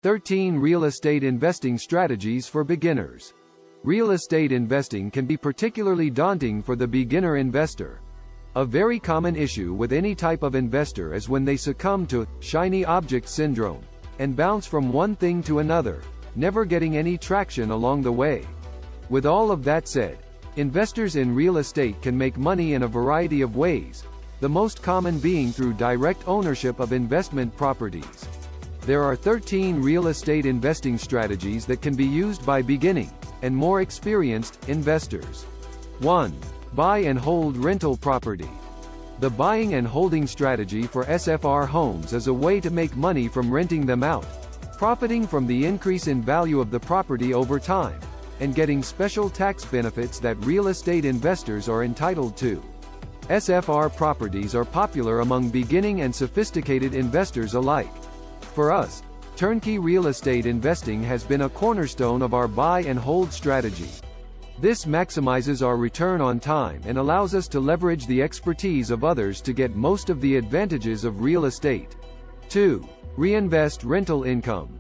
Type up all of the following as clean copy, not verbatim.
13 Real estate investing strategies for beginners. Real estate investing can be particularly daunting for the beginner investor. A very common issue with any type of investor is when they succumb to shiny object syndrome and bounce from one thing to another, never getting any traction along the way. With all of that said, investors in real estate can make money in a variety of ways, the most common being through direct ownership of investment properties. There are 13 real estate investing strategies that can be used by beginning and more experienced investors. 1. Buy and hold rental property. The buying and holding strategy for SFR homes is a way to make money from renting them out, profiting from the increase in value of the property over time, and getting special tax benefits that real estate investors are entitled to. SFR properties are popular among beginning and sophisticated investors alike. For us, turnkey real estate investing has been a cornerstone of our buy and hold strategy. This maximizes our return on time and allows us to leverage the expertise of others to get most of the advantages of real estate. 2. Reinvest rental income.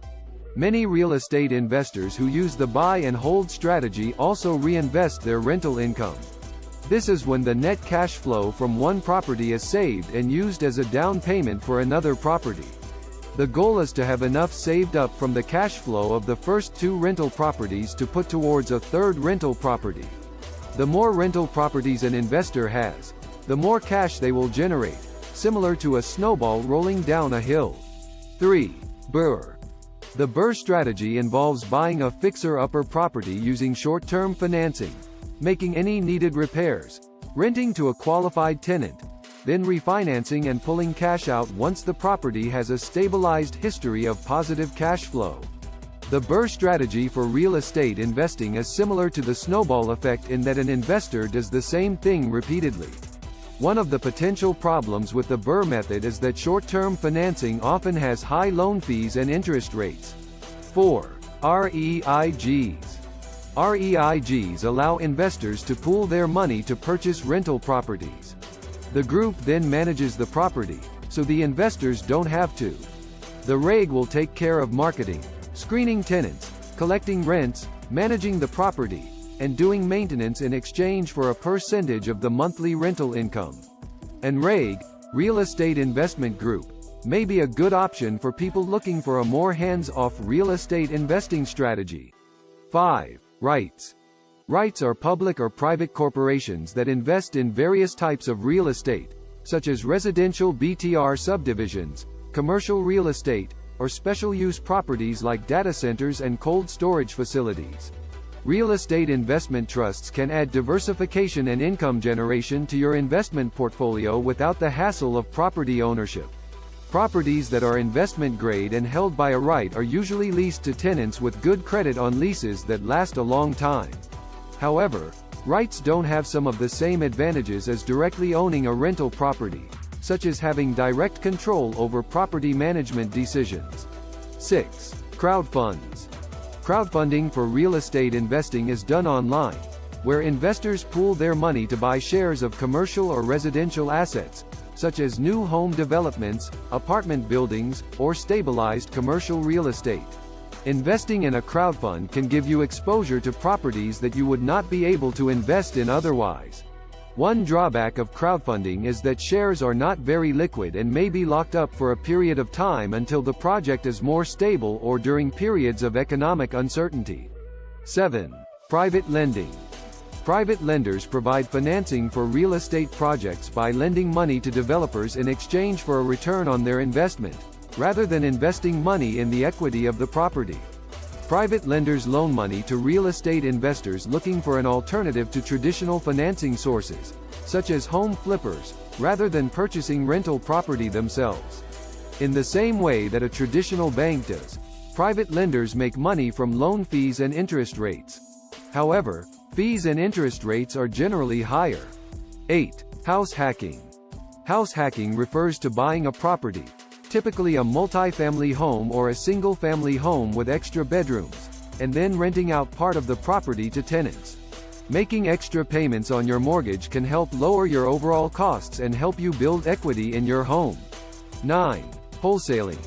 Many real estate investors who use the buy and hold strategy also reinvest their rental income. This is when the net cash flow from one property is saved and used as a down payment for another property. The goal is to have enough saved up from the cash flow of the first 2 rental properties to put towards a third rental property. The more rental properties an investor has, the more cash they will generate, similar to a snowball rolling down a hill. 3. BRRRR. The BRRRR strategy involves buying a fixer-upper property using short-term financing, making any needed repairs, renting to a qualified tenant, then refinancing and pulling cash out once the property has a stabilized history of positive cash flow. The BRRRR strategy for real estate investing is similar to the snowball effect in that an investor does the same thing repeatedly. One of the potential problems with the BRRRR method is that short-term financing often has high loan fees and interest rates. 4. REIGs. REIGs allow investors to pool their money to purchase rental properties. The group then manages the property, so the investors don't have to. The REIG will take care of marketing, screening tenants, collecting rents, managing the property, and doing maintenance in exchange for a percentage of the monthly rental income. An REIG, Real Estate Investment Group, may be a good option for people looking for a more hands-off real estate investing strategy. 5. REITs. REITs are public or private corporations that invest in various types of real estate, such as residential BTR subdivisions, commercial real estate, or special-use properties like data centers and cold storage facilities. Real estate investment trusts can add diversification and income generation to your investment portfolio without the hassle of property ownership. Properties that are investment grade and held by a REIT are usually leased to tenants with good credit on leases that last a long time. However, REITs don't have some of the same advantages as directly owning a rental property, such as having direct control over property management decisions. 6. Crowdfunds. Crowdfunding for real estate investing is done online, where investors pool their money to buy shares of commercial or residential assets, such as new home developments, apartment buildings, or stabilized commercial real estate. Investing in a crowdfund can give you exposure to properties that you would not be able to invest in otherwise. One drawback of crowdfunding is that shares are not very liquid and may be locked up for a period of time until the project is more stable or during periods of economic uncertainty. 7. Private lending. Private lenders provide financing for real estate projects by lending money to developers in exchange for a return on their investment, rather than investing money in the equity of the property. Private lenders loan money to real estate investors looking for an alternative to traditional financing sources, such as home flippers, rather than purchasing rental property themselves. In the same way that a traditional bank does, private lenders make money from loan fees and interest rates. However, fees and interest rates are generally higher. 8. House hacking. House hacking refers to buying a property, typically a multi-family home or a single-family home with extra bedrooms, and then renting out part of the property to tenants. Making extra payments on your mortgage can help lower your overall costs and help you build equity in your home. 9. Wholesaling.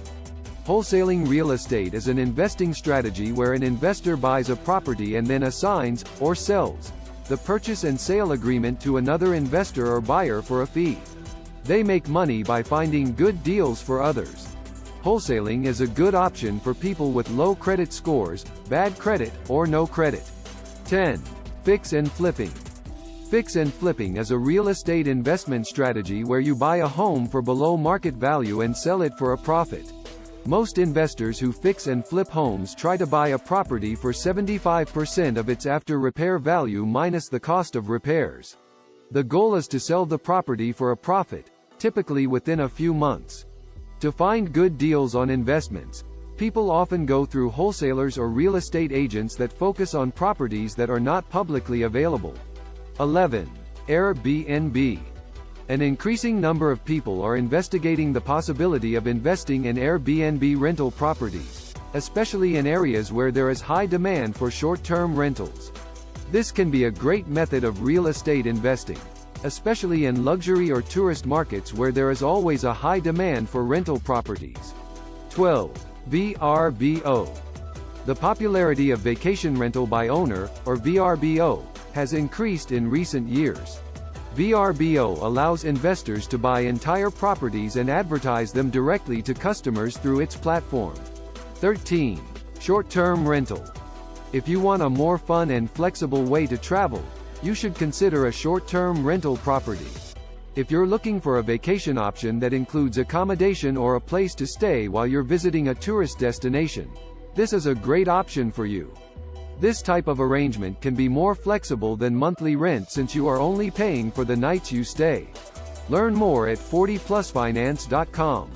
Wholesaling real estate is an investing strategy where an investor buys a property and then assigns, or sells, the purchase and sale agreement to another investor or buyer for a fee. They make money by finding good deals for others. Wholesaling is a good option for people with low credit scores, bad credit, or no credit. 10. Fix and flipping. Fix and flipping is a real estate investment strategy where you buy a home for below market value and sell it for a profit. Most investors who fix and flip homes try to buy a property for 75% of its after-repair value minus the cost of repairs. The goal is to sell the property for a profit, typically within a few months. To find good deals on investments, people often go through wholesalers or real estate agents that focus on properties that are not publicly available. 11. Airbnb. An increasing number of people are investigating the possibility of investing in Airbnb rental properties, especially in areas where there is high demand for short-term rentals. This can be a great method of real estate investing, especially in luxury or tourist markets where there is always a high demand for rental properties. 12. VRBO. The popularity of vacation rental by owner, or VRBO, has increased in recent years. VRBO allows investors to buy entire properties and advertise them directly to customers through its platform. 13. Short-term rental. If you want a more fun and flexible way to travel, you should consider a short-term rental property. If you're looking for a vacation option that includes accommodation or a place to stay while you're visiting a tourist destination, this is a great option for you. This type of arrangement can be more flexible than monthly rent since you are only paying for the nights you stay. Learn more at 40plusfinance.com.